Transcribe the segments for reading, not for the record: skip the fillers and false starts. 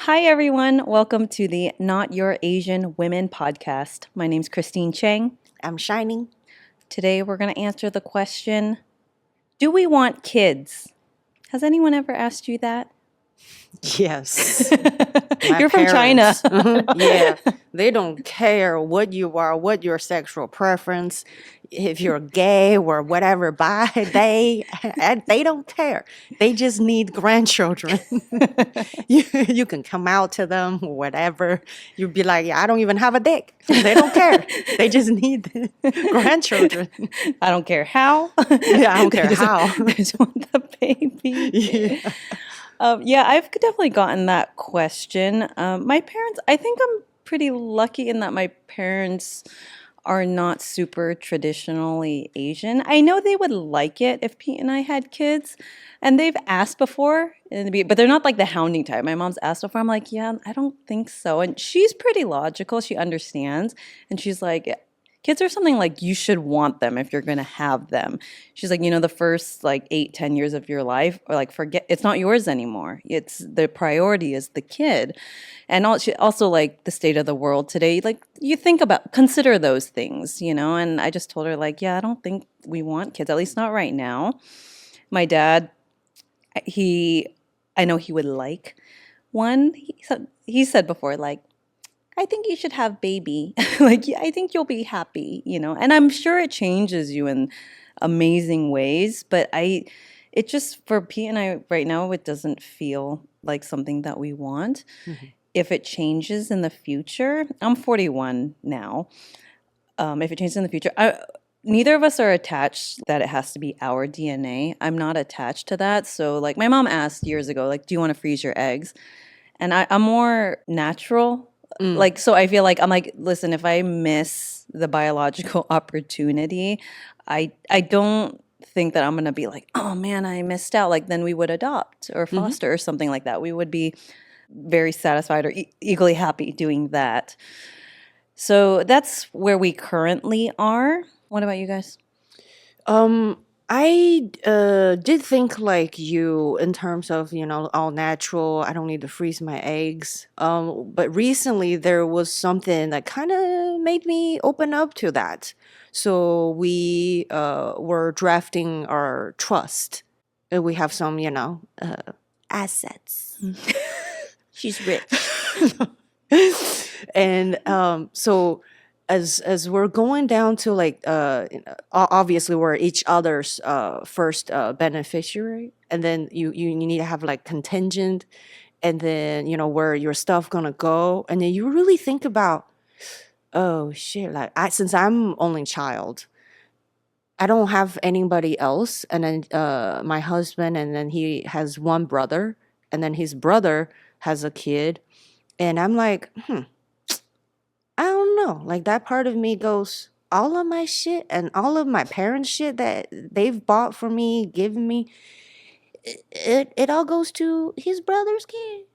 Hi, everyone. Welcome to the Not Your Asian Women podcast. My name's Christine Chang. I'm Shining. Today, we're going to answer the question, do we want kids? Has anyone ever asked you that? Yes. You're from China. Yeah. They don't care what you are, what your sexual preference, if you're gay or whatever, they don't care. They just need grandchildren. You can come out to them, whatever. You'd be like, I don't even have a dick. They don't care. They just need grandchildren. I don't care how. Yeah, I don't care how. They just want the baby. Yeah. Yeah, I've definitely gotten that question. My parents, I think I'm pretty lucky in that my parents are not super traditionally Asian. I know they would like it if Pete and I had kids, and they've asked before, but they're not like the hounding type. My mom's asked before. I'm like, yeah, I don't think so. And she's pretty logical. She understands. And she's like, kids are something like you should want them if you're going to have them. She's like, the first like 8-10 years of your life, or like forget, it's not yours anymore. It's the priority is the kid. And also like the state of the world today, like you consider those things, and I just told her like, yeah, I don't think we want kids, at least not right now. My dad, I know he would like one. He said before, like, I think you should have baby. Like, yeah, I think you'll be happy, And I'm sure it changes you in amazing ways, but it just, for Pete and I right now, it doesn't feel like something that we want. Mm-hmm. If it changes in the future, I'm 41 now. If it changes in the future, neither of us are attached that it has to be our DNA. I'm not attached to that. So like my mom asked years ago, like, do you want to freeze your eggs? And I'm more natural. Like, so I feel like I'm like, listen, if I miss the biological opportunity, I don't think that I'm going to be like, oh man, I missed out. Like then we would adopt or foster or something like that. We would be very satisfied or equally happy doing that. So that's where we currently are. What about you guys? I did think like you in terms of, all natural. I don't need to freeze my eggs. But recently there was something that kind of made me open up to that. So we were drafting our trust. We have some, assets. She's rich. And so as we're going down to like obviously we're each other's first beneficiary, and then you need to have like contingent, and then where your stuff gonna go, and then you really think about, oh shit, like since I'm only child, I don't have anybody else, and then my husband, and then he has one brother, and then his brother has a kid, and I'm like, I don't know. Like that part of me goes, all of my shit and all of my parents' shit that they've bought for me, given me, it all goes to his brother's kid.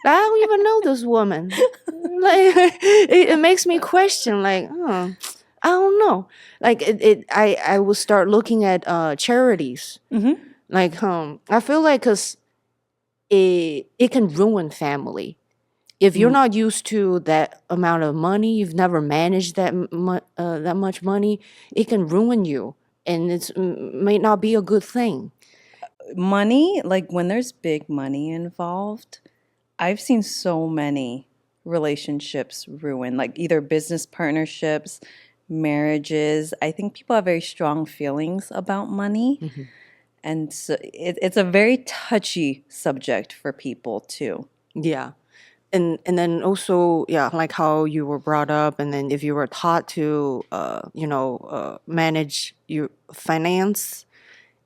I don't even know this woman. Like it makes me question, like, I don't know. Like I will start looking at charities. Mm-hmm. Like I feel like because it can ruin family. If you're not used to that amount of money, you've never managed that much money, it can ruin you, and it may not be a good thing. Money, like when there's big money involved, I've seen so many relationships ruin, like either business partnerships, marriages. I think people have very strong feelings about money. Mm-hmm. And so it's a very touchy subject for people too. Yeah. And then also, yeah, like how you were brought up, and then if you were taught to, manage your finance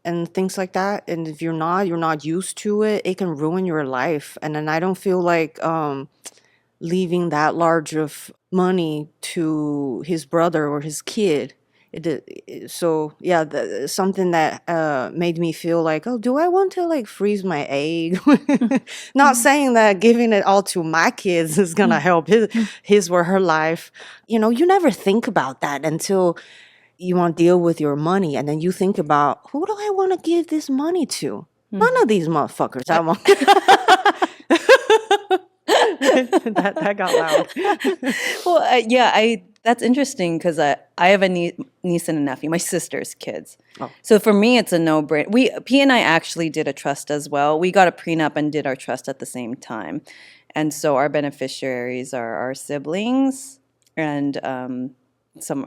and things like that, and if you're not used to it, it can ruin your life. And then I don't feel like leaving that large of money to his brother or his kid. So yeah, something that made me feel like, oh, do I want to like freeze my egg? Not saying that giving it all to my kids is gonna help his or her life. You never think about that until you want to deal with your money, and then you think about, who do I want to give this money to? None of these motherfuckers I want. that got loud. Well, yeah, that's interesting because I have a niece and a nephew, my sister's kids. Oh. So for me, it's a no-brainer. P and I actually did a trust as well. We got a prenup and did our trust at the same time, and so our beneficiaries are our siblings, and some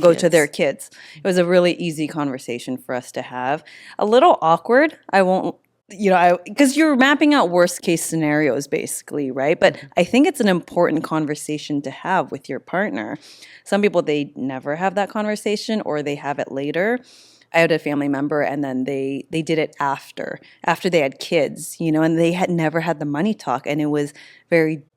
go to their kids. It was a really easy conversation for us to have. A little awkward. I won't. Because you're mapping out worst case scenarios basically, right? But I think it's an important conversation to have with your partner. Some people, they never have that conversation or they have it later. I had a family member and then they did it after they had kids, and they had never had the money talk. And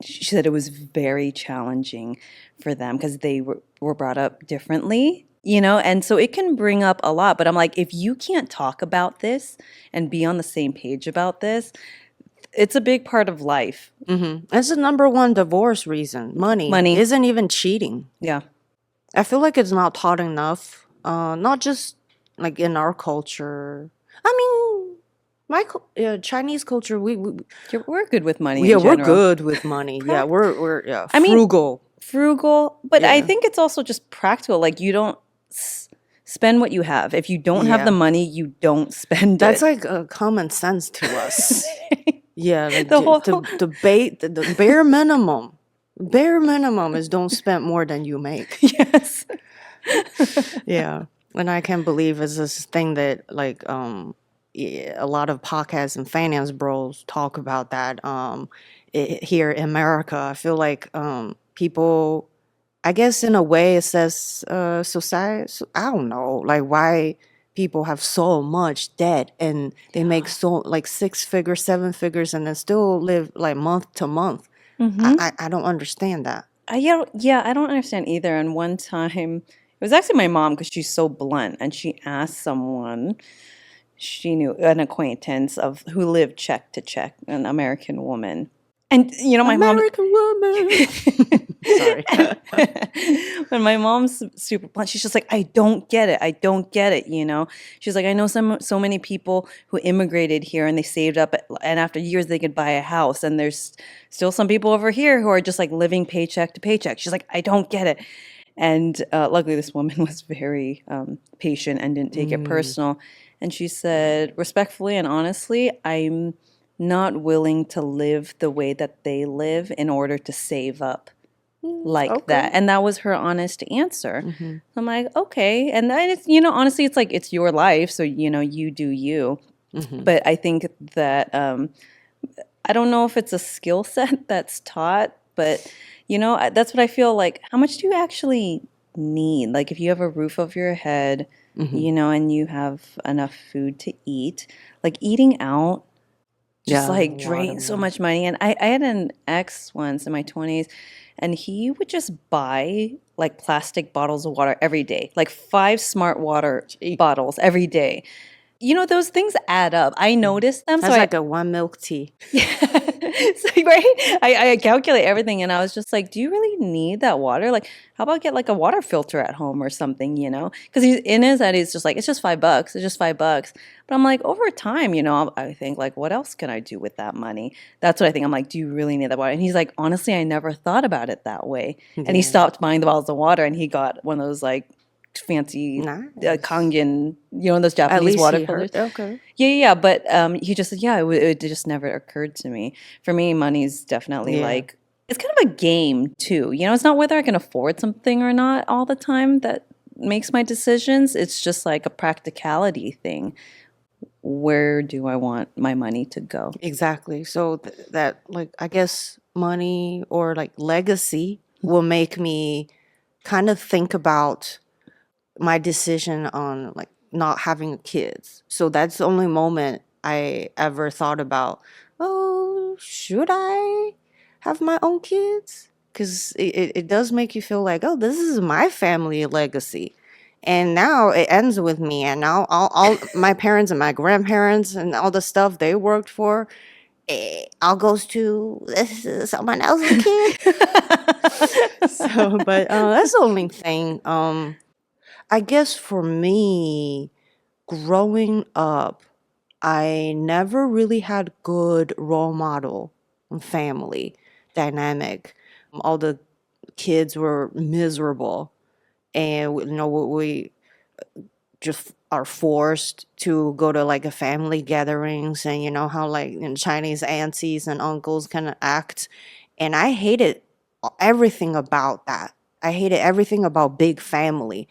she said it was very challenging for them because they were brought up differently. And so it can bring up a lot. But I'm like, if you can't talk about this and be on the same page about this, it's a big part of life. That's the number one divorce reason. Money isn't even cheating. Yeah. I feel like it's not taught enough. Not just like in our culture. I mean, Chinese culture, We're good with money. yeah, in we're general. good with money. Yeah, we're I mean, frugal. But I Yeah. think it's also just practical. Like you don't spend what you have. If you don't have the Yeah. money, you don't spend That's it. like common sense to us. Yeah, like The the bare minimum. Bare minimum is don't spend more than you make. Yes. Yeah. And I can't believe it's this thing that a lot of podcasts and finance bros talk about that here in America. I feel like people, I guess in a way it says society, I don't know, like why people have so much debt and they make so like 6 figures, 7 figures and then still live like month to month. I don't understand that. Yeah, I don't understand either. And one time, it was actually my mom because she's so blunt, and she asked someone she knew, an acquaintance of who lived check to check, an American woman. And my mom. American woman. Sorry. When my mom's super blunt, she's just like, I don't get it. I don't get it. She's like, I know so many people who immigrated here and they saved up, and after years they could buy a house. And there's still some people over here who are just like living paycheck to paycheck. She's like, I don't get it. And luckily, this woman was very patient and didn't take it personal. And she said, respectfully and honestly, I'm not willing to live the way that they live in order to save up like that. And that was her honest answer. I'm like, okay. And then it's, honestly, it's like, it's your life. So, you do you. But I think that, I don't know if it's a skill set that's taught, but, that's what I feel like. How much do you actually need? Like if you have a roof over your head, and you have enough food to eat, like eating out, just like drain so much money. And I had an ex once in my 20s, and he would just buy like plastic bottles of water every day, like 5 smart water bottles every day. Those things add up. I noticed them. That's so like a 1 milk tea. So, right? I calculate everything, and I was just like, do you really need that water? Like, how about get like a water filter at home or something, Because he's in his head, he's just like, it's just $5. It's just $5. But I'm like, over time, I think like, what else can I do with that money? That's what I think. I'm like, do you really need that water? And he's like, honestly, I never thought about it that way. And he stopped buying the bottles of water, and he got one of those like fancy Kangen, those At Japanese least water he filters. heard. Okay. Yeah. But he just said, it just never occurred to me. For me, money's definitely like, it's kind of a game too. It's not whether I can afford something or not all the time that makes my decisions. It's just like a practicality thing. Where do I want my money to go? Exactly. So that like, I guess money or like legacy will make me kind of think about my decision on like not having kids. So that's the only moment I ever thought about, oh, should I have my own kids? Because it does make you feel like, oh, this is my family legacy. And now it ends with me. And now all my parents and my grandparents and all the stuff they worked for, all goes to someone else's kid. So, but that's the only thing. I guess for me, growing up, I never really had good role model and family dynamic. All the kids were miserable, and we just are forced to go to like a family gatherings, and you know how like in Chinese aunties and uncles kind of act, and I hated everything about that. I hated everything about big family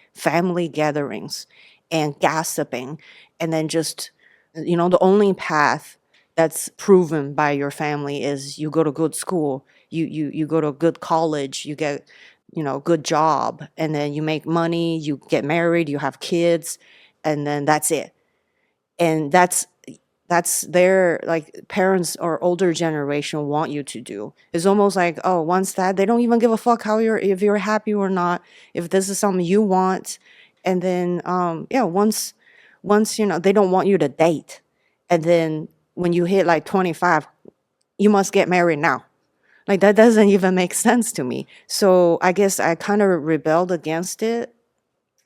gatherings, and gossiping, and then just the only path that's proven by your family is you go to good school, you go to a good college, you get good job, and then you make money, you get married, you have kids, and then that's it. And that's their like parents or older generation want you to do. It's almost like, oh, once that, they don't even give a fuck how you're if you're happy or not, if this is something you want. And then yeah, once they don't want you to date. And then when you hit like 25, you must get married now. Like that doesn't even make sense to me. So I guess I kind of rebelled against it,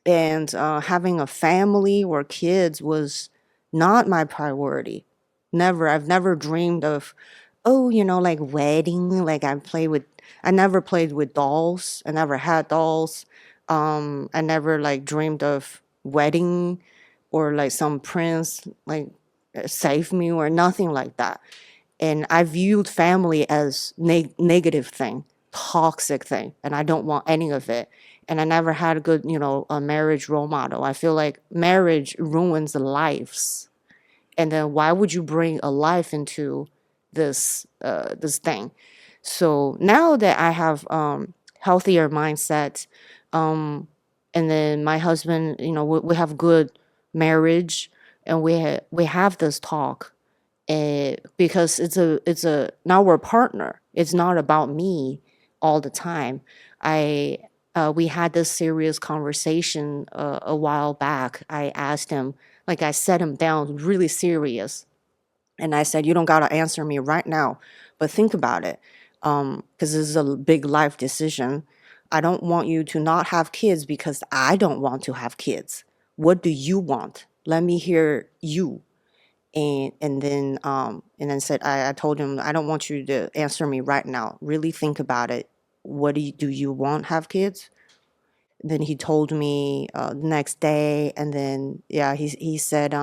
and having a family or kids was not my priority. Never. I've never dreamed of, oh, like wedding. Like I never played with dolls. I never had dolls. I never like dreamed of wedding or like some prince like save me or nothing like that. And I viewed family as negative thing, toxic thing, and I don't want any of it. And I never had a good, a marriage role model. I feel like marriage ruins lives, and then why would you bring a life into this thing? So now that I have healthier mindset, um, and then my husband, we have good marriage, and we have this talk, because it's a now we're a partner. It's not about me all the time. I We had this serious conversation a while back. I asked him, like I set him down really serious, and I said, you don't gotta answer me right now, but think about it, because this is a big life decision. I don't want you to not have kids because I don't want to have kids. What do you want? Let me hear you. And then said, I told him, I don't want you to answer me right now. Really think about it. What do you want have kids? Then he told me the next day, and then yeah, he said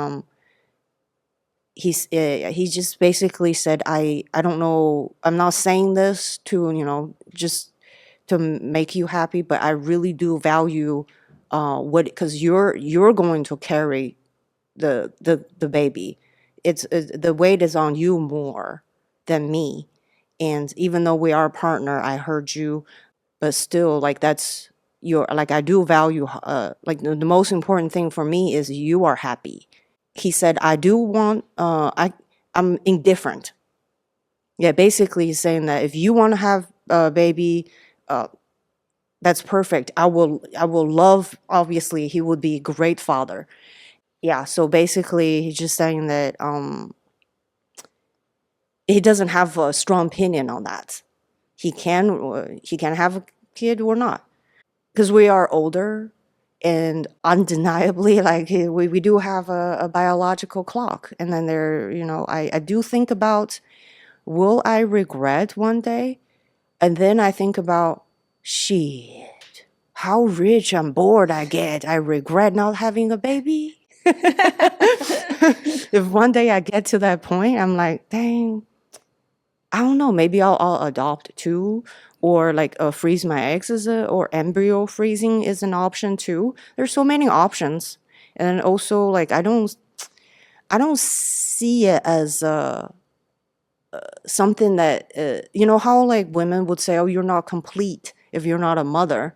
he just basically said, I don't know, I'm not saying this to just to make you happy, but I really do value what, because you're going to carry the baby. It's the weight is on you more than me. And even though we are a partner, I heard you, but still, like that's your like I do value like the most important thing for me is you are happy. He said, I do want I'm indifferent. Yeah, basically he's saying that if you want to have a baby, uh that's perfect. I will love, obviously he would be a great father. Yeah, so basically he's just saying that he doesn't have a strong opinion on that. He can have a kid or not, because we are older, and undeniably like we do have a biological clock. And then I do think about, will I regret one day? And then I think about, shit, how rich and bored I get. I regret not having a baby. If one day I get to that point, I'm like, dang, I don't know. Maybe I'll adopt too, or like freeze my eggs or embryo freezing is an option too. There's so many options, and also like I don't see it as something that how like women would say, oh, you're not complete if you're not a mother.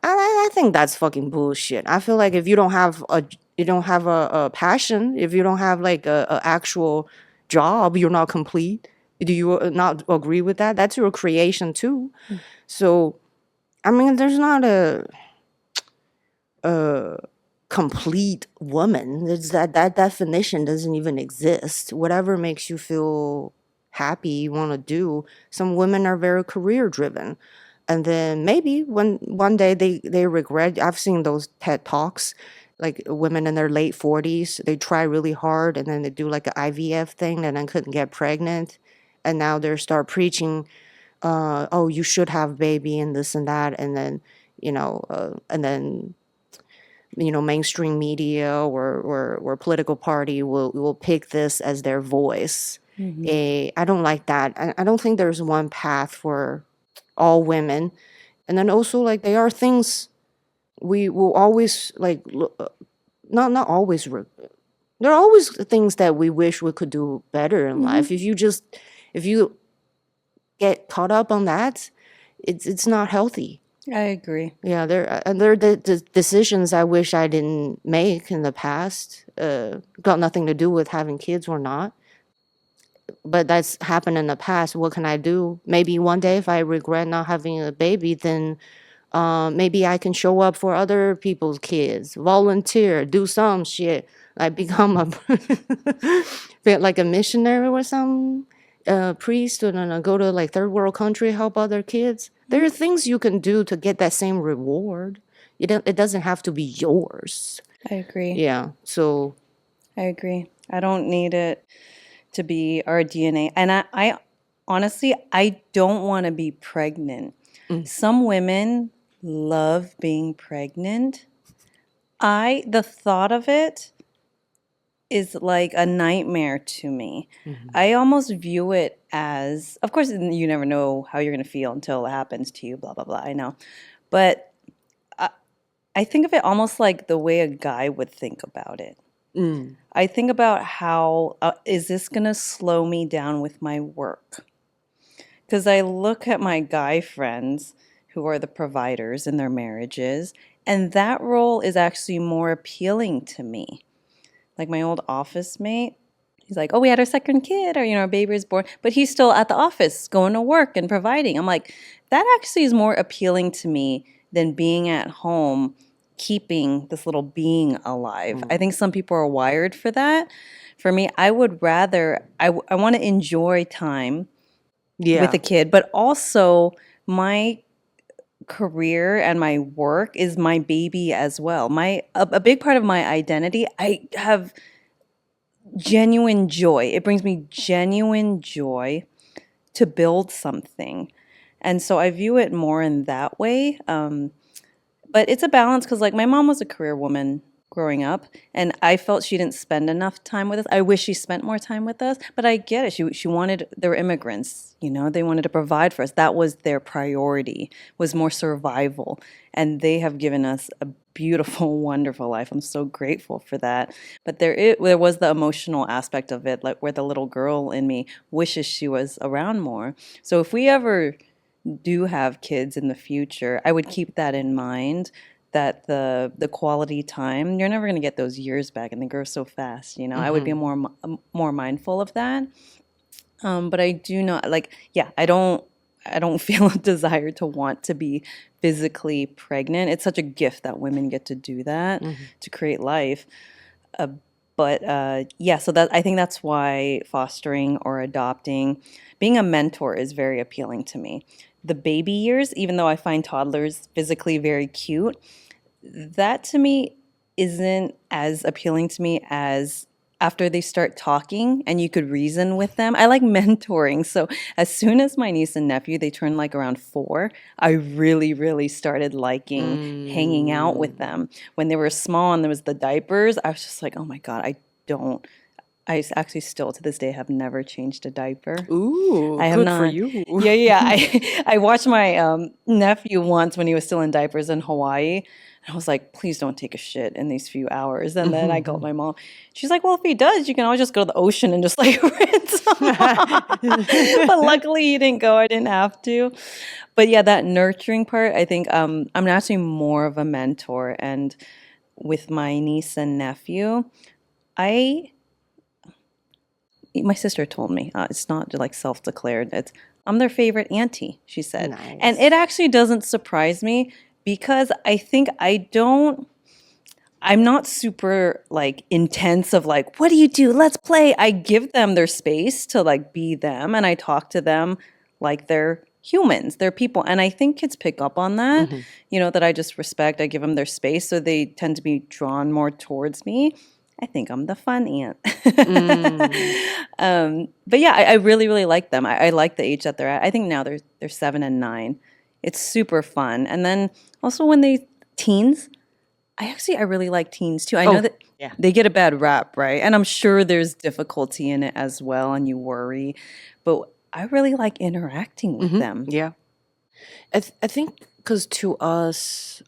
I think that's fucking bullshit. I feel like if you don't have a passion, if you don't have like a actual job, you're not complete. Do you not agree with that? That's your creation too. So I mean, there's not a complete woman. It's that definition doesn't even exist. Whatever makes you feel happy, you want to do. Some women are very career driven, and then maybe when one day they regret. I've seen those TED talks, like women in their late 40s. They try really hard, and then they do like an IVF thing, and then couldn't get pregnant, and now they start preaching oh, you should have baby and this and that, and then and then mainstream media or political party will pick this as their voice. I don't like that. I don't think there's one path for all women. And then also, like, there are things we will always like not always there are always things that we wish we could do better in life. If you get caught up on that, it's not healthy. I agree. Yeah, there are the decisions I wish I didn't make in the past. Got nothing to do with having kids or not, but that's happened in the past. What can I do? Maybe one day, if I regret not having a baby, then maybe I can show up for other people's kids, volunteer, do some shit, like become a like a missionary or some priest, or no, go to like third world country, help other kids. There are things you can do to get that same reward. It doesn't have to be yours. I agree. Yeah. So I agree. I don't need it to be our DNA. And I honestly, I don't want to be pregnant. Some women love being pregnant. The thought of it is like a nightmare to me. I almost view it as, of course, you never know how you're going to feel until it happens to you, blah, blah, blah. I know. But I think of it almost like the way a guy would think about it. I think about how, is this going to slow me down with my work? Because I look at my guy friends who are the providers in their marriages, and that role is actually more appealing to me. Like my old office mate, he's like, oh, we had our second kid, or, our baby is born, but he's still at the office going to work and providing. I'm like, that actually is more appealing to me than being at home, keeping this little being alive. I think some people are wired for that. For me, I would rather, I want to enjoy time with a kid, but also my career and my work is my baby as well. A big part of my identity, I have genuine joy. It brings me genuine joy to build something. And so I view it more in that way. But it's a balance because, like, my mom was a career woman growing up, and I felt she didn't spend enough time with us. I wish she spent more time with us, but I get it. She wanted, they were immigrants, they wanted to provide for us. That was their priority, was more survival. And they have given us a beautiful, wonderful life. I'm so grateful for that. But there was the emotional aspect of it, like where the little girl in me wishes she was around more. So if we ever do have kids in the future, I would keep that in mind, that the quality time, you're never going to get those years back, and they grow so fast. I would be more mindful of that. But I do not I don't feel a desire to want to be physically pregnant. It's such a gift that women get to do that, to create life. So that, I think that's why fostering or adopting, being a mentor is very appealing to me. The baby years, even though I find toddlers physically very cute, that to me isn't as appealing to me as after they start talking and you could reason with them. I like mentoring. So as soon as my niece and nephew, they turned like around 4, I really, really started liking hanging out with them. When they were small and there was the diapers, I was just like, oh my God, I actually still to this day have never changed a diaper. Ooh, I have good not. for you. Yeah. I watched my nephew once when he was still in diapers in Hawaii. And I was like, please don't take a shit in these few hours. And then I called my mom. She's like, well, if he does, you can always just go to the ocean and just like rinse him off. But luckily he didn't go. I didn't have to. But yeah, that nurturing part, I think I'm actually more of a mentor. And with my niece and nephew, my sister told me, it's not like self-declared, I'm their favorite auntie, she said. Nice. And it actually doesn't surprise me because I think I'm not super like intense of like, what do you do? Let's play. I give them their space to like be them, and I talk to them like they're humans, they're people. And I think kids pick up on that, that I just respect. I give them their space, so they tend to be drawn more towards me. I think I'm the fun aunt. Mm. But yeah, I really, really like them. I like the age that they're at. I think now they're 7 and 9. It's super fun. And then also when they teens, I really like teens too. I know Oh, that yeah. they get a bad rap, right? And I'm sure there's difficulty in it as well, and you worry. But I really like interacting with them. Yeah. I think because to us,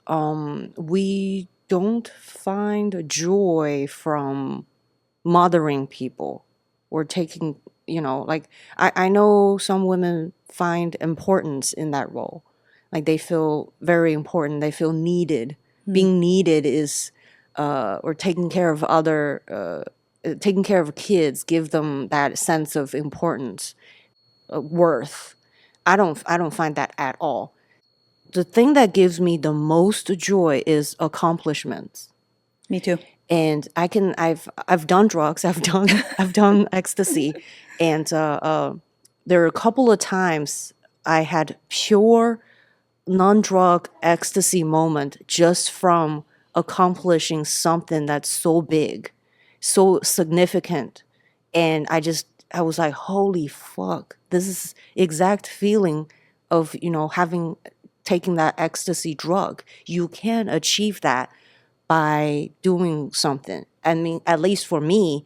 we don't find joy from mothering people or taking, like I know some women find importance in that role. Like they feel very important, they feel needed. Mm. Being needed is, or taking care of taking care of kids, give them that sense of importance, worth. I don't find that at all. The thing that gives me the most joy is accomplishments. Me too. And I've done drugs, I've done ecstasy, and there are a couple of times I had pure non-drug ecstasy moment just from accomplishing something that's so big, so significant. And I was like, holy fuck, this is exact feeling of, having taken that ecstasy drug. You can achieve that by doing something. I mean, at least for me,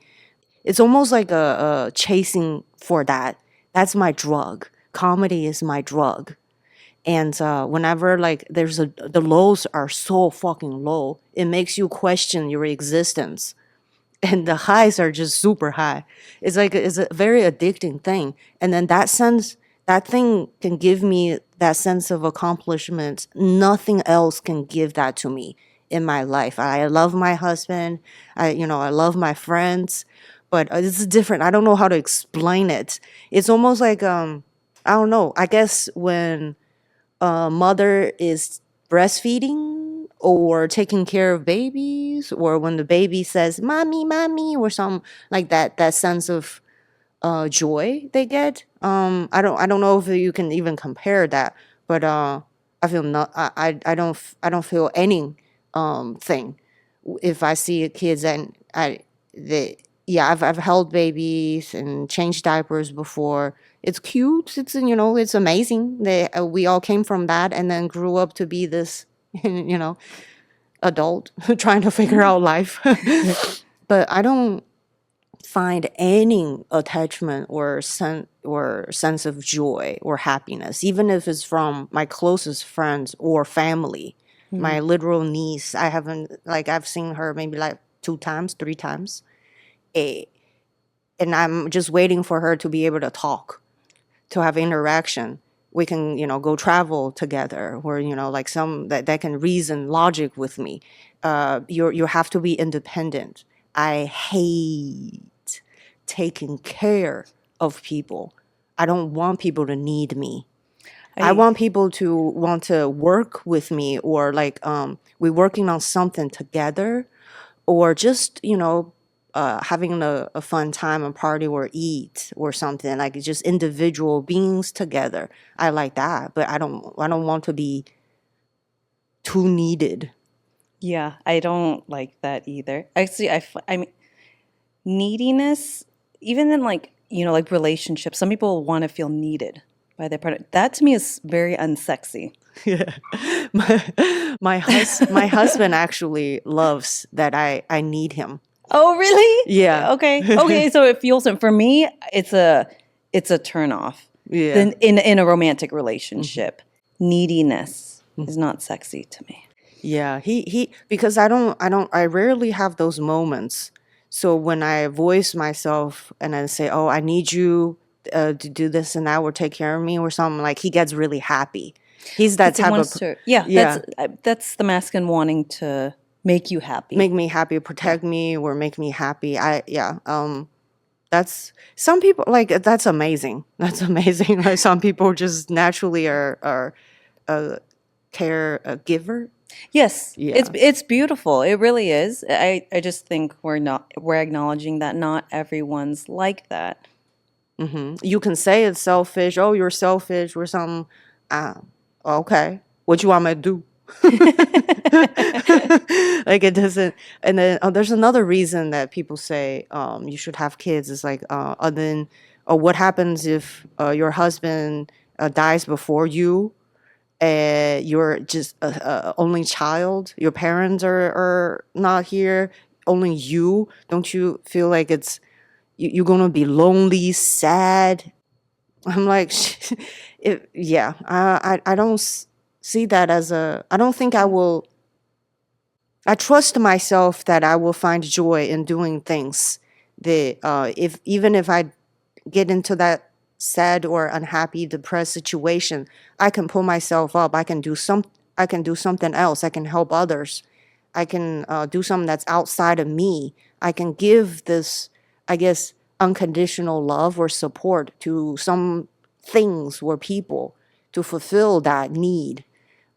it's almost like a chasing for that. That's my drug. Comedy is my drug. And whenever like the lows are so fucking low, it makes you question your existence, and the highs are just super high. It's a very addicting thing. And then that thing can give me that sense of accomplishment. Nothing else can give that to me in my life. I love my husband. I love my friends, but it's different. I don't know how to explain it. It's almost like I don't know. I guess when a mother is breastfeeding or taking care of babies, or when the baby says mommy mommy or something like that sense of joy they get. I don't know if you can even compare that, but I feel not I don't feel any thing if I see kids. And they yeah, I've held babies and changed diapers before. It's cute. It's amazing. We all came from that and then grew up to be this, adult trying to figure out life. But I don't find any attachment or sense of joy or happiness, even if it's from my closest friends or family. My literal niece, I've seen her maybe like 2 times, 3 times, eh, and I'm just waiting for her to be able to talk, to have interaction. We can, go travel together, or like some that can reason logic with me. You have to be independent. I hate taking care of people. I don't want people to need me. I I want people to want to work with me, or like we're working on something together, or just having a fun time, a party, or eat or something, like just individual beings together. I like that, but I don't want to be too needed. Yeah, I don't like that either. Actually, I mean, neediness, even in like, like relationships, some people want to feel needed by their partner. That to me is very unsexy. Yeah. My husband actually loves that I need him. Oh, really? Yeah. Okay. Okay, so it feels for me, it's a turn off. Yeah. Then in a romantic relationship, neediness is not sexy to me. Yeah, he because I rarely have those moments. So when I voice myself and I say, "Oh, I need you to do this and that, or take care of me," or something, like he gets really happy. He's that Because he type wants of to, yeah, yeah, that's the masculine wanting to make you happy. make me happy, protect me, or make me happy. That's some people like that's amazing. That's amazing. Like some people just naturally are a care a giver. Yes, Yeah. it's beautiful. It really is. I just think we're acknowledging that not everyone's like that. You can say it's selfish. Oh, you're selfish or something. Ah, okay. What you want me to do? Like it doesn't. And then there's another reason that people say you should have kids is like other than what happens if your husband dies before you, you're just a only child, your parents are not here, only you. Don't you feel like you're gonna be lonely, sad? I'm like, yeah, I don't see that as I don't think I will. I trust myself that I will find joy in doing things that if even if I get into that sad or unhappy, depressed situation, I can pull myself up. I can do something else. I can help others. I can do something that's outside of me. I can give this, I guess, unconditional love or support to some things or people to fulfill that need.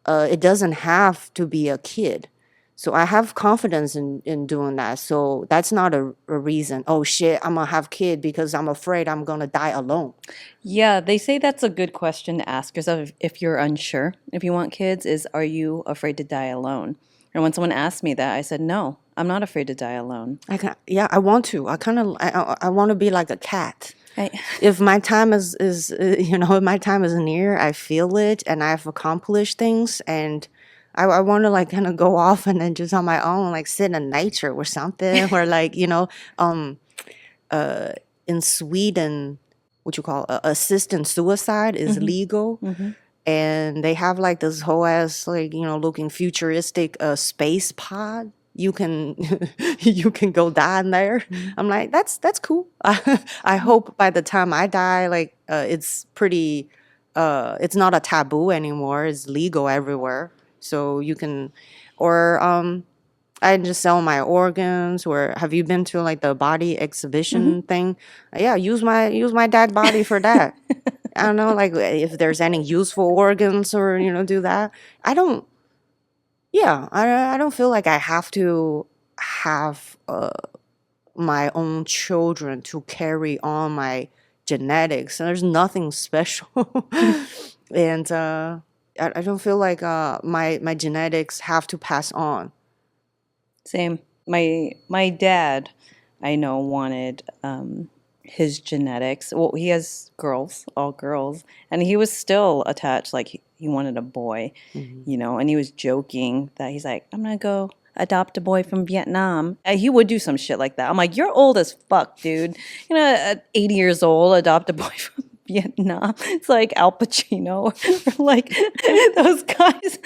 It doesn't have to be a kid. So I have confidence in doing that. So that's not a reason. Oh shit, I'm gonna have kid because I'm afraid I'm gonna die alone. Yeah, they say that's a good question to ask yourself if you're unsure if you want kids is, are you afraid to die alone? And when someone asked me that, I said, no, I'm not afraid to die alone. Yeah, I want to. I want to be like a cat. I, If my time is if my time is near, I feel it and I've accomplished things, and I want to like kind of go off and then just on my own like sit in nature or something, or like um in Sweden, what you call assisted suicide is legal, and they have like this whole ass like looking futuristic space pod. You can you can go die in there. I'm like, that's cool. I hope by the time I die, like it's pretty it's not a taboo anymore. It's legal everywhere. So you can, or I just sell my organs. Or have you been to like the body exhibition thing? Yeah, use my dead body for that. I don't know, like if there's any useful organs or do that. I don't. Yeah, I don't feel like I have to have my own children to carry on my genetics. There's nothing special, and I don't feel like my genetics have to pass on. Same. My dad, I know, wanted his genetics. Well, he has girls, all girls, and he was still attached. Like he wanted a boy, and he was joking that he's like, I'm gonna go adopt a boy from Vietnam. And he would do some shit like that. I'm like, you're old as fuck, dude. At 80 years old, adopt a boy from Vietnam. It's like Al Pacino or like those guys.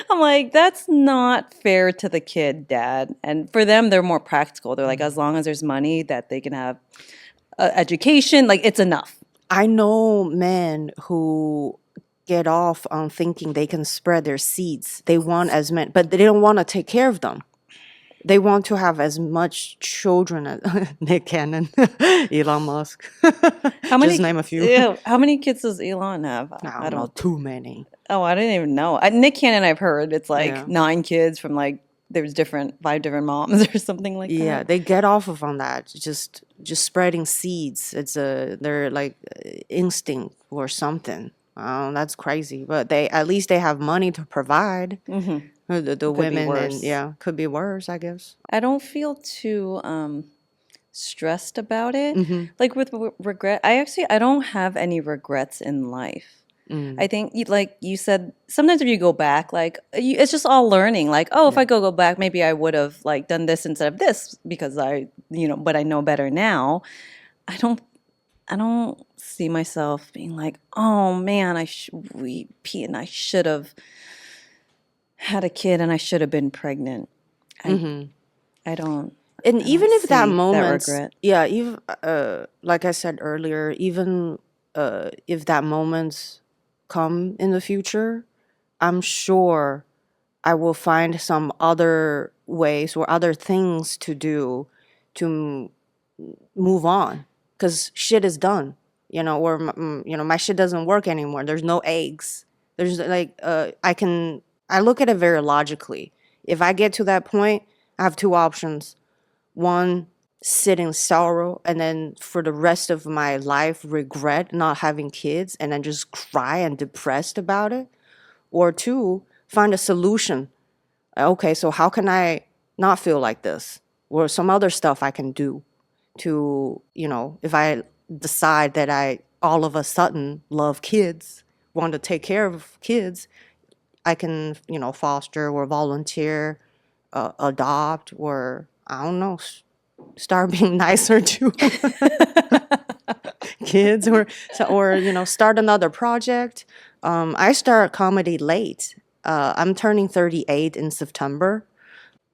I'm like, that's not fair to the kid, Dad. And for them, they're more practical. They're like, as long as there's money that they can have education, like it's enough. I know men who get off on thinking they can spread their seeds. They want as many, but they don't want to take care of them. They want to have as much children as Nick Cannon, Elon Musk. How many? Just name a few. Yeah, how many kids does Elon have? I don't know, too many. Oh, I didn't even know. Nick Cannon, I've heard it's like Yeah. 9 kids from like there's 5 different moms or something like that. Yeah, they get off of on that. Just spreading seeds. It's they're like instinct or something. That's crazy. But they at least they have money to provide. The women and could be worse, I guess. I don't feel too stressed about it. Like with regret, I don't have any regrets in life. I think, like you said, sometimes if you go back, like it's just all learning. Like, oh, if I go back, maybe I would have like done this instead of this because but I know better now. I don't see myself being like, oh man, I should have had a kid and I should have been pregnant. I don't. And even if that moment, regret. yeah, even like I said earlier, even if that moment come in the future, I'm sure I will find some other ways or other things to do to move on, because shit is done, or my shit doesn't work anymore. There's no eggs. There's like I look at it very logically. If I get to that point, I have two options. One, sit in sorrow and then for the rest of my life regret not having kids and then just cry and depressed about it. Or two, find a solution. Okay, so how can I not feel like this? Or some other stuff I can do to, if I decide that I all of a sudden love kids, want to take care of kids, I can, foster or volunteer, adopt, or I don't know, start being nicer to kids, or start another project. I start comedy late. I'm turning 38 in September.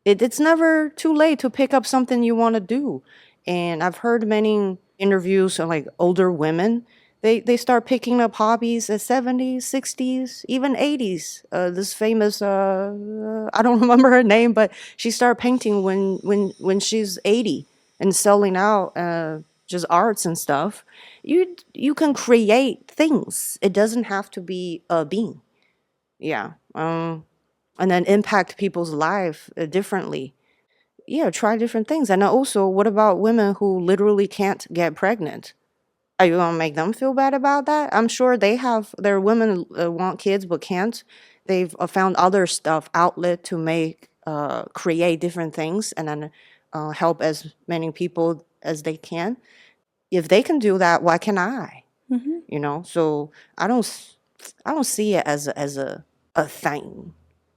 It's never too late to pick up something you want to do. And I've heard many interviews of like older women. They start picking up hobbies at 70s, 60s, even 80s. This famous, I don't remember her name, but she started painting when she's 80 and selling out just arts and stuff. You can create things. It doesn't have to be a being. Yeah. And then impact people's life differently. Yeah, try different things. And also, what about women who literally can't get pregnant? Are you gonna make them feel bad about that? I'm sure there are women want kids but can't. They've found other stuff outlet to create different things and then help as many people as they can. If they can do that, why can't I? So I don't see it as a thing.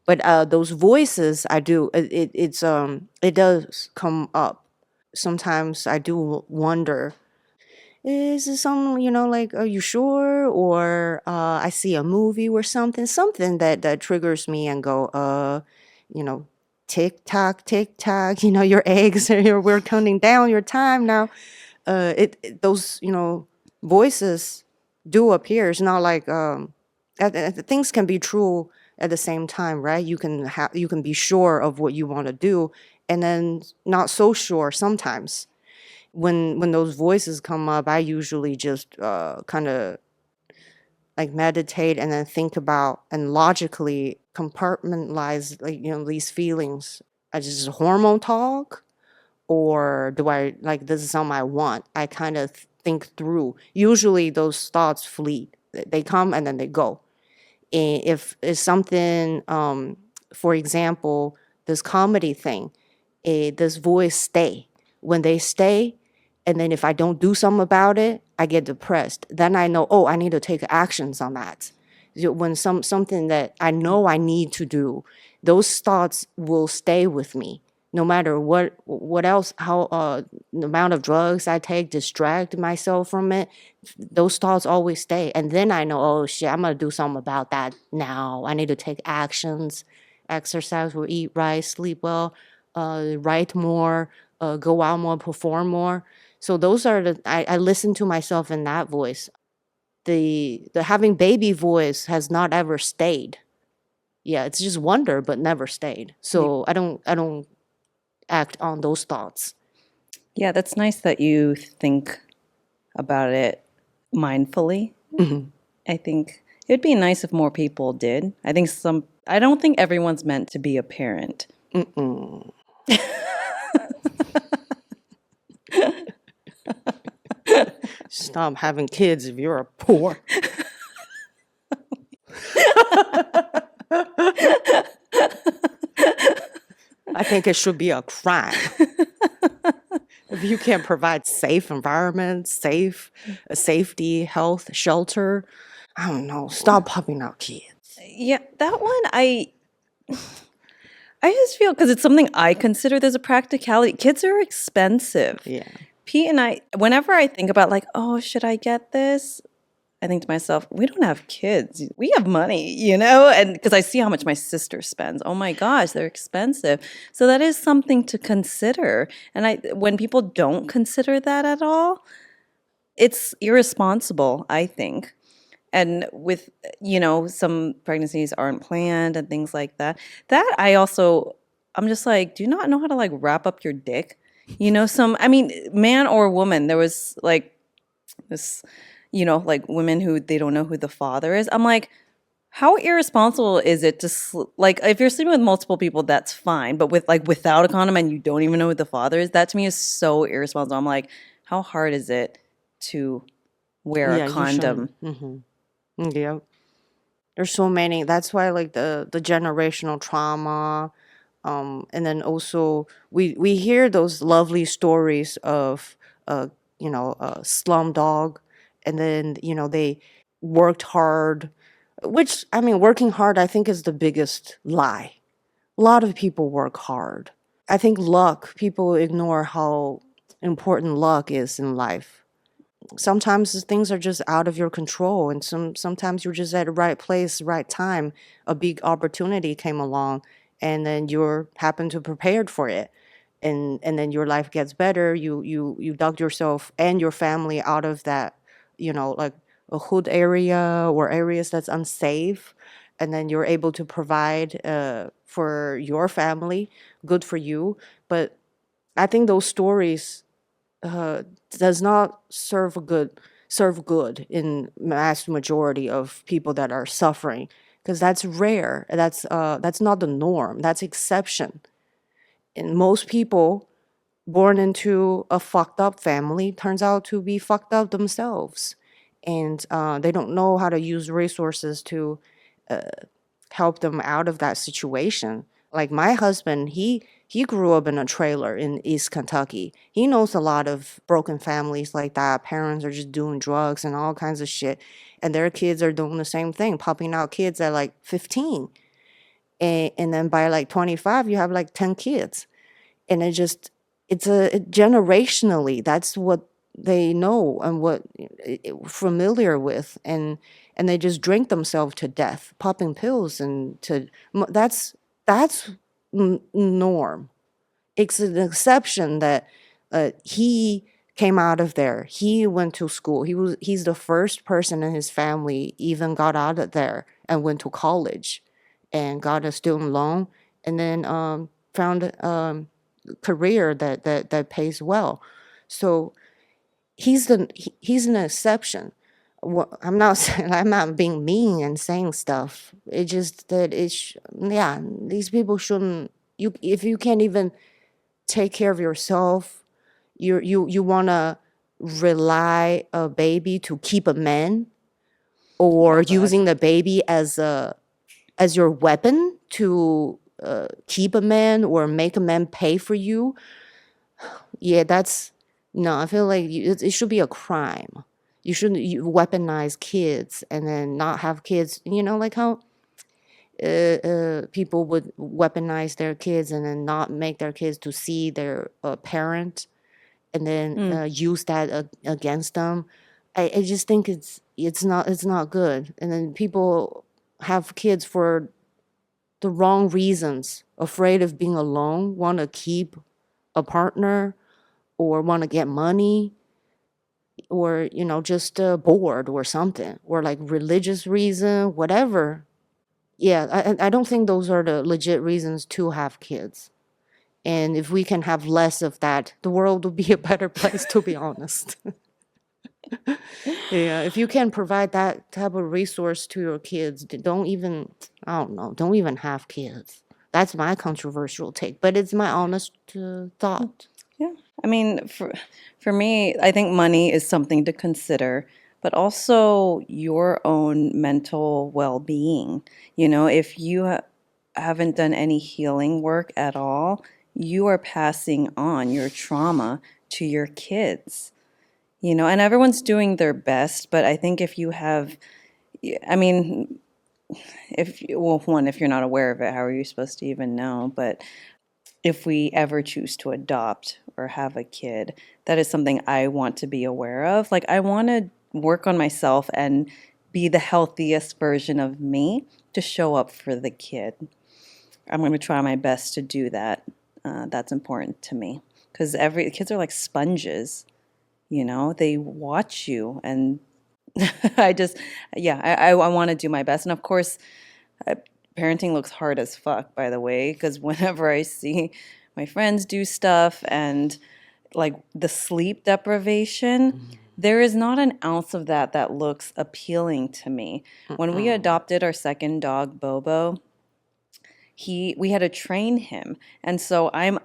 But those voices, I do. It does come up. Sometimes I do wonder, is it something, like, are you sure? Or I see a movie or something that triggers me and go, you know, tick tock, your eggs, we're counting down your time now. Those, voices do appear. It's not like things can be true at the same time, right? You can be sure of what you want to do, and then not so sure sometimes. When those voices come up, I usually just kind of like meditate and then think about and logically compartmentalize, like, these feelings. I just hormone talk, or do I, like, this is something I want? I kind of think through. Usually those thoughts fleet. They come and then they go. And if it's something, for example, this comedy thing, this voice stay. When they stay, and then if I don't do something about it, I get depressed. Then I know, oh, I need to take actions on that. When something that I know I need to do, those thoughts will stay with me. No matter what else, how the amount of drugs I take, distract myself from it, those thoughts always stay. And then I know, oh shit, I'm gonna do something about that now. I need to take actions, exercise or eat right, sleep well, write more, go out more, perform more. So those are I listen to myself in that voice. The having baby voice has not ever stayed. Yeah, it's just wonder, but never stayed. So I don't act on those thoughts. Yeah, that's nice that you think about it mindfully. I think it'd be nice if more people did. I don't think everyone's meant to be a parent. Stop having kids if you're poor. I think it should be a crime. If you can't provide safe environment, safety, health, shelter, I don't know, stop popping out kids. Yeah, that one I just feel because it's something I consider there's a practicality. Kids are expensive. Yeah. Pete and I, whenever I think about like, oh, should I get this? I think to myself, we don't have kids. We have money, and because I see how much my sister spends. Oh my gosh, they're expensive. So that is something to consider. And when people don't consider that at all, it's irresponsible, I think. And with, some pregnancies aren't planned and things like that. I'm just like, do you not know how to like wrap up your dick? Man or woman, there was like this, like women who they don't know who the father is. I'm like, how irresponsible is it to like if you're sleeping with multiple people, that's fine, but without a condom and you don't even know who the father is, that to me is so irresponsible. I'm like, how hard is it to wear a Yeah, you condom? shouldn't. Yeah. There's so many. That's why like the generational trauma, and then also we hear those lovely stories of uh slum dog, and then they worked hard, which I mean working hard I think is the biggest lie. A lot of people work hard. I think luck, people ignore how important luck is in life. Sometimes things are just out of your control, and sometimes you're just at the right place, right time. A big opportunity came along, and then you're happen to prepared for it, and then your life gets better. You dug yourself and your family out of that, like a hood area or areas that's unsafe, and then you're able to provide for your family. Good for you. But I think those stories uh, does not serve good in mass majority of people that are suffering, because that's rare. That's not the norm. That's exception. And most people born into a fucked up family turns out to be fucked up themselves, and they don't know how to use resources to help them out of that situation. Like my husband, he grew up in a trailer in East Kentucky. He knows a lot of broken families like that. Parents are just doing drugs and all kinds of shit, and their kids are doing the same thing, popping out kids at like 15, and then by like 25, you have like 10 kids, and it's generationally that's what they know and what familiar with, and they just drink themselves to death popping pills, and that's norm. It's an exception that he came out of there. He went to school. He's the first person in his family even got out of there and went to college and got a student loan, and then found career that pays well. So he's an exception. I'm not saying, I'm not being mean and saying stuff. It's just that yeah, these people shouldn't. You if you can't even take care of yourself, you want to rely a baby to keep a man, or Oh God. using the baby as your weapon to keep a man or make a man pay for you. Yeah, that's no. I feel like it should be a crime. You shouldn't weaponize kids and then not have kids. Like how people would weaponize their kids and then not make their kids to see their parent, and then Mm. use that against them. I just think it's not good. And then people have kids for the wrong reasons, afraid of being alone, want to keep a partner, or want to get money, or just bored or something, or like religious reason, whatever. Yeah, I don't think those are the legit reasons to have kids. And if we can have less of that, the world would be a better place, to be honest. Yeah, if you can provide that type of resource to your kids, don't even, I don't know, don't even have kids. That's my controversial take, but it's my honest thought. Yeah. I mean, for me, I think money is something to consider, but also your own mental well-being. If you haven't done any healing work at all, you are passing on your trauma to your kids. And everyone's doing their best, but I think if you have, I mean, well, one, if you're not aware of it, how are you supposed to even know? But if we ever choose to adopt or have a kid, that is something I want to be aware of. Like, I want to work on myself and be the healthiest version of me to show up for the kid. I'm going to try my best to do that. That's important to me because kids are like sponges. They watch you, and I just, yeah, I want to do my best. And of course, uh, parenting looks hard as fuck, by the way, because whenever I see my friends do stuff and like the sleep deprivation, there is not an ounce of that looks appealing to me. When we Mm. adopted our second dog, Bobo, we had to train him, and so I'm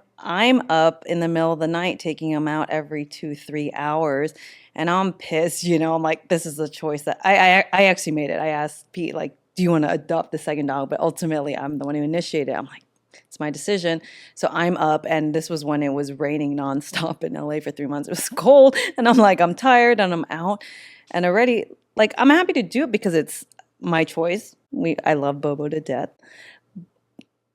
up in the middle of the night taking him out every 2 3 hours, and I'm pissed. I'm like, this is a choice that I actually made it. I asked Pete, like, do you want to adopt the second dog? But ultimately, I'm the one who initiated it. I'm like, it's my decision. So I'm up, and this was when it was raining nonstop in LA for 3 months. It was cold, and I'm like, I'm tired, and I'm out, and already, like, I'm happy to do it because it's my choice. I love Bobo to death,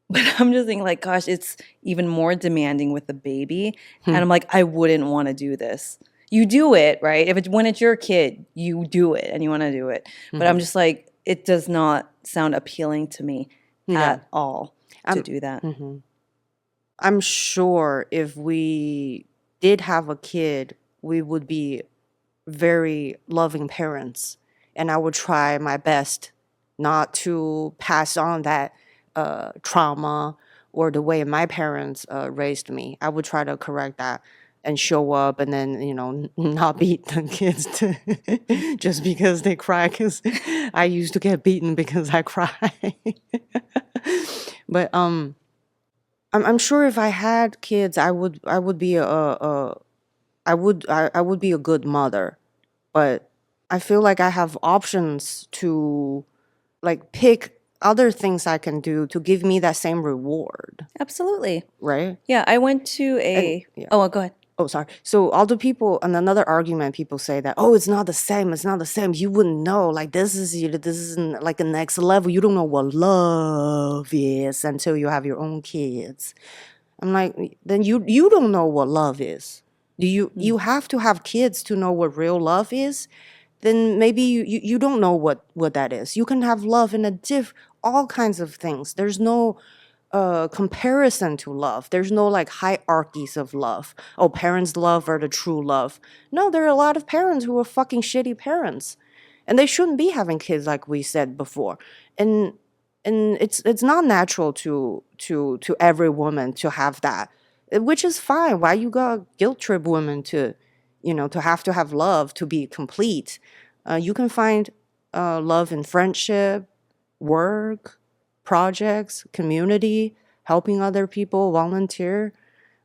but I'm just thinking, like, gosh, it's even more demanding with the baby, and I'm like, I wouldn't want to do this. You do it, right? When it's your kid, you do it, and you want to do it. But I'm just like, it does not sound appealing to me at all to do that. I'm sure if we did have a kid, we would be very loving parents. And I would try my best not to pass on that trauma or the way my parents raised me. I would try to correct that and show up and then, not beat the kids just because they cry. Because I used to get beaten because I cry. But I'm sure if I had kids, I would be I would be a good mother. But I feel like I have options to like pick other things I can do to give me that same reward, Absolutely. right? Yeah, I went to a. yeah. Oh, go ahead. Oh, sorry. So all the people, and another argument, people say that, oh, it's not the same. It's not the same. You wouldn't know. Like this isn't like a next level. You don't know what love is until you have your own kids. I'm like, then you don't know what love is. Do you have to have kids to know what real love is? Then maybe you don't know what that is. You can have love in all kinds of things. There's no comparison to love. There's no like hierarchies of love. Oh, parents' love are the true love. No, there are a lot of parents who are fucking shitty parents, and they shouldn't be having kids, like we said before. And it's not natural to every woman to have that, which is fine. Why you gotta guilt trip women to have love to be complete? You can find love in friendship, work, projects, community, helping other people, volunteer.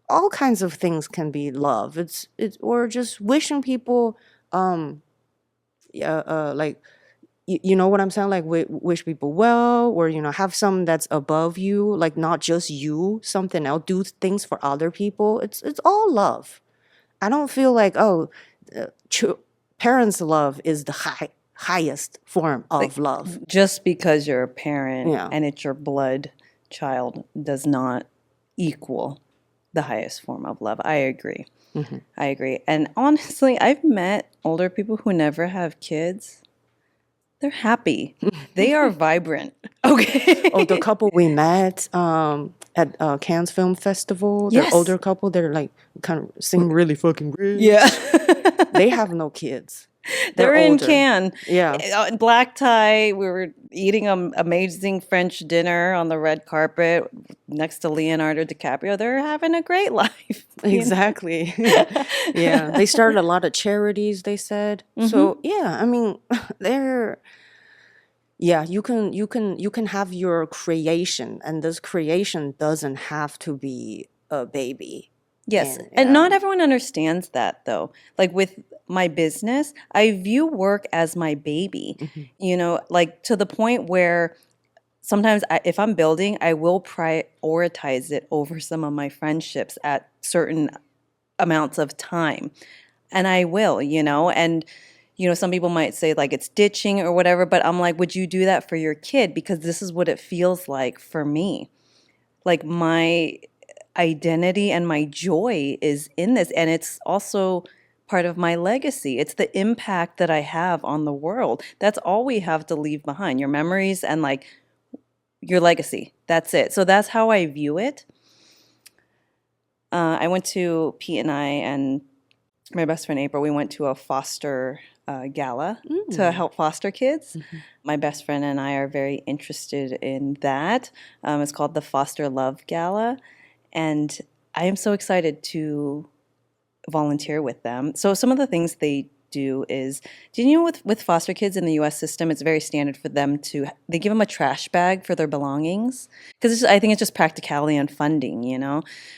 All kinds of things can be love. It's or just wishing people like you know what I'm saying? Like wish people well, or have something that's above you, like not just you, something else. Do things for other people. It's all love. I don't feel like parents' love is the highest form of love. Just because you're a parent Yeah. and it's your blood child does not equal the highest form of love. I agree. I agree. And honestly, I've met older people who never have kids. They're happy. They are vibrant. Okay. Oh, the couple we met at Cannes Film Festival, they're Yes. older couple. They're like kind of seem really fucking rich. Yeah. They have no kids. They're in older. Cannes. Yeah. Black tie. We were eating an amazing French dinner on the red carpet next to Leonardo DiCaprio. They're having a great life. Exactly. Yeah. They started a lot of charities, they said. So yeah, I mean, you can have your creation, and this creation doesn't have to be a baby. Yes. And not everyone understands that, though. Like with my business, I view work as my baby, like to the point where sometimes if I'm building, I will prioritize it over some of my friendships at certain amounts of time. And I will, and, some people might say like it's ditching or whatever, but I'm like, would you do that for your kid? Because this is what it feels like for me. Like my identity and my joy is in this, and it's also part of my legacy. It's the impact that I have on the world. That's all we have to leave behind, your memories and like your legacy. That's it. So that's how I view it. I went to Pete and I and my best friend April, we went to a foster gala to help foster kids. My best friend and I are very interested in that. It's called the Foster Love Gala. And I am so excited to volunteer with them. So some of the things they do is, do you know with foster kids in the U.S. system, it's very standard for them they give them a trash bag for their belongings. Because I think it's just practicality and funding,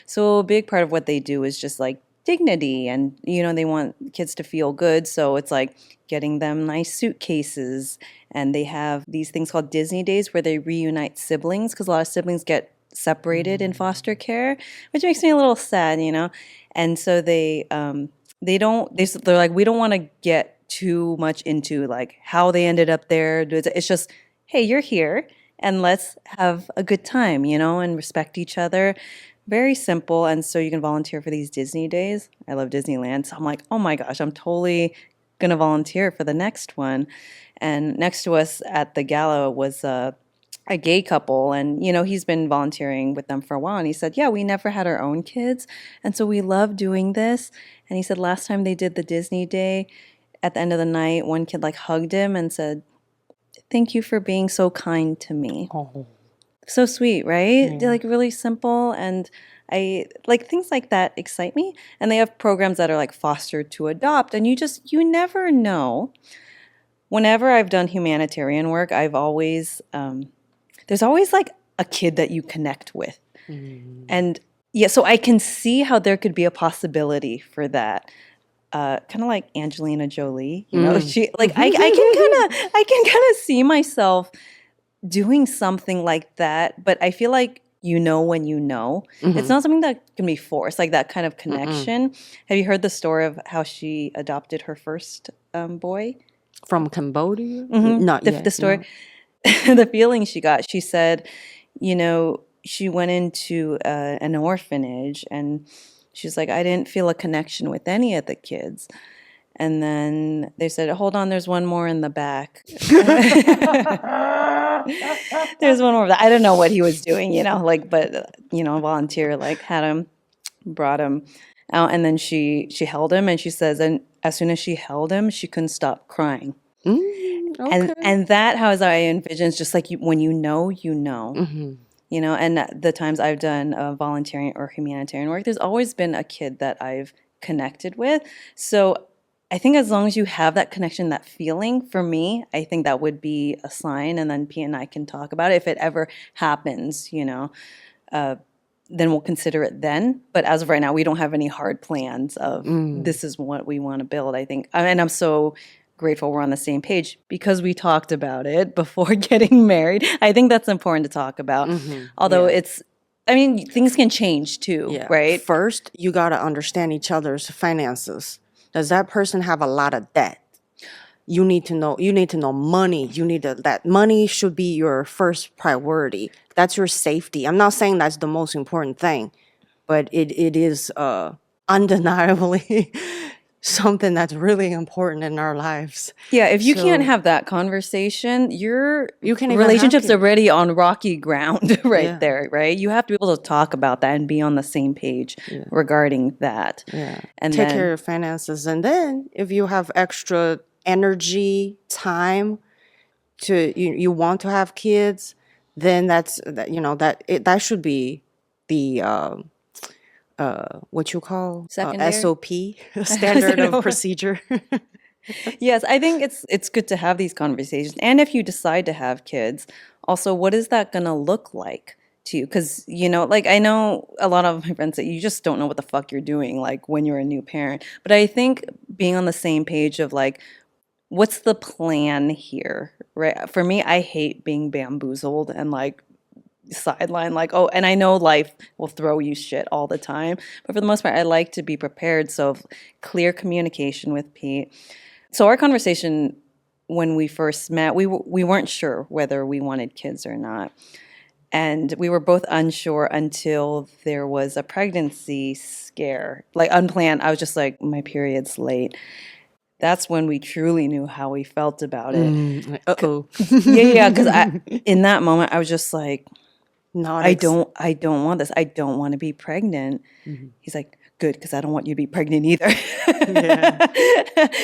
So a big part of what they do is just like dignity, and they want kids to feel good, so it's like getting them nice suitcases, and they have these things called Disney days where they reunite siblings, because a lot of siblings get separated in foster care, which makes me a little sad. And so they're like, we don't want to get too much into like how they ended up there. It's just, hey, you're here and let's have a good time, and respect each other. Very simple. And so you can volunteer for these Disney days. I love Disneyland. So I'm like, oh my gosh, I'm totally going to volunteer for the next one. And next to us at the gala was a gay couple. And, he's been volunteering with them for a while. And he said, yeah, we never had our own kids. And so we love doing this. And he said last time they did the Disney day, at the end of the night, one kid like hugged him and said, thank you for being so kind to me. Oh. So sweet, right? They're like really simple, and I like things like that excite me. And they have programs that are like foster to adopt, and you never know. Whenever I've done humanitarian work, I've always there's always like a kid that you connect with, and yeah, so I can see how there could be a possibility for that. Kind of like Angelina Jolie, she like I can kind of see myself doing something like that, but I feel like when you know. It's not something that can be forced, like that kind of connection. Have you heard the story of how she adopted her first boy? From Cambodia? Not yet. The story, the feeling she got, she said, she went into an orphanage and she's like, I didn't feel a connection with any of the kids. And then they said, hold on, there's one more in the back. There's one more. I don't know what he was doing, but a volunteer had him, brought him out, and then she held him, and she says, and as soon as she held him, she couldn't stop crying. Okay. And that, how I envision, is just like when you know, and the times I've done volunteering or humanitarian work, there's always been a kid that I've connected with. So I think as long as you have that connection, that feeling, for me, I think that would be a sign. And then Pete and I can talk about it. If it ever happens, then we'll consider it then. But as of right now, we don't have any hard plans of this is what we want to build, I think. And I'm so grateful we're on the same page because we talked about it before getting married. I think that's important to talk about. Although things can change too, right? First, you got to understand each other's finances. Does that person have a lot of debt? You need to know money. That money should be your first priority. That's your safety. I'm not saying that's the most important thing, but it is undeniably something that's really important in our lives. Yeah, if you can't have that conversation, your can relationship's already on rocky ground there, right? You have to be able to talk about that and be on the same page regarding that. Yeah. And take care of your finances. And then if you have extra energy, time you want to have kids, then that should be the what you call SOP, standard of procedure. Yes, I think it's good to have these conversations. And if you decide to have kids, also, what is that going to look like to you? Because, I know a lot of my friends say you just don't know what the fuck you're doing, like when you're a new parent. But I think being on the same page of like, what's the plan here, right? For me, I hate being bamboozled and like sideline, like, oh, and I know life will throw you shit all the time, but for the most part, I like to be prepared. So clear communication with Pete. So our conversation when we first met, we weren't sure whether we wanted kids or not. And we were both unsure until there was a pregnancy scare, like unplanned. I was just like, my period's late. That's when we truly knew how we felt about it. Uh-oh. Yeah, because in that moment, I was just like, I don't want this. I don't want to be pregnant. He's like, good, because I don't want you to be pregnant either.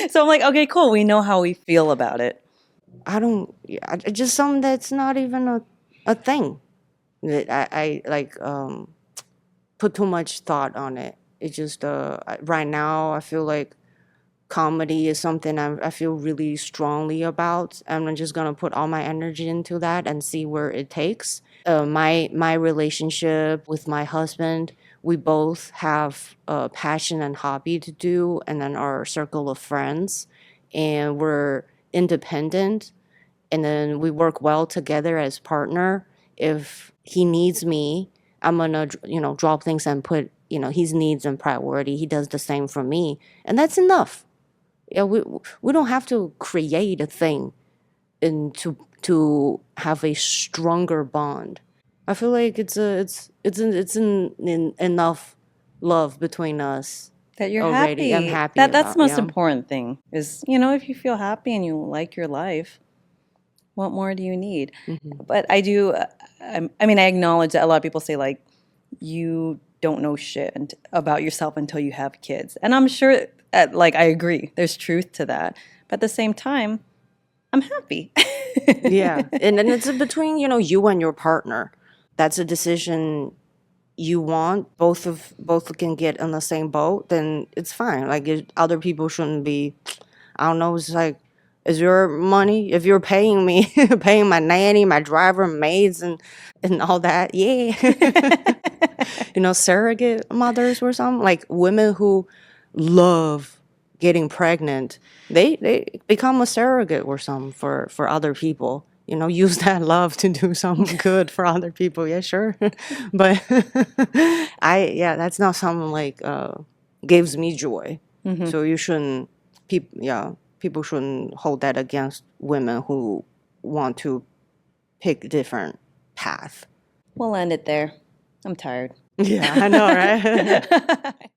So I'm like, okay, cool. We know how we feel about it. Just something that's not even a thing. That I put too much thought on it. It's just right now I feel like comedy is something I feel really strongly about. I'm just gonna put all my energy into that and see where it takes. My relationship with my husband, we both have a passion and hobby to do, and then our circle of friends, and we're independent, and then we work well together as partner. If he needs me, I'm gonna, drop things and put, his needs in priority. He does the same for me, and that's enough. Yeah, we don't have to create a thing and to have a stronger bond. I feel like it's enough love between us That you're already. I'm happy. happy That's the about, most yeah. important thing is, if you feel happy and you like your life, what more do you need? Hmm. But I do, I mean, I acknowledge that a lot of people say, like, you don't know shit about yourself until you have kids. And I'm sure, like, I agree. There's truth to that. But at the same time, I'm happy. Yeah, and then it's between you and your partner. That's a decision you want. Both can get on the same boat. Then it's fine. Like other people shouldn't be. I don't know. It's like, is your money? If you're paying me, paying my nanny, my driver, maids, and all that, yeah. Surrogate mothers or something, like women who love getting pregnant, they become a surrogate or something for other people. Use that love to do something good for other people. Yeah, sure. But that's not something like gives me joy. Hmm. So you shouldn't. People shouldn't hold that against women who want to pick different path. We'll end it there. I'm tired. Yeah, I know, right?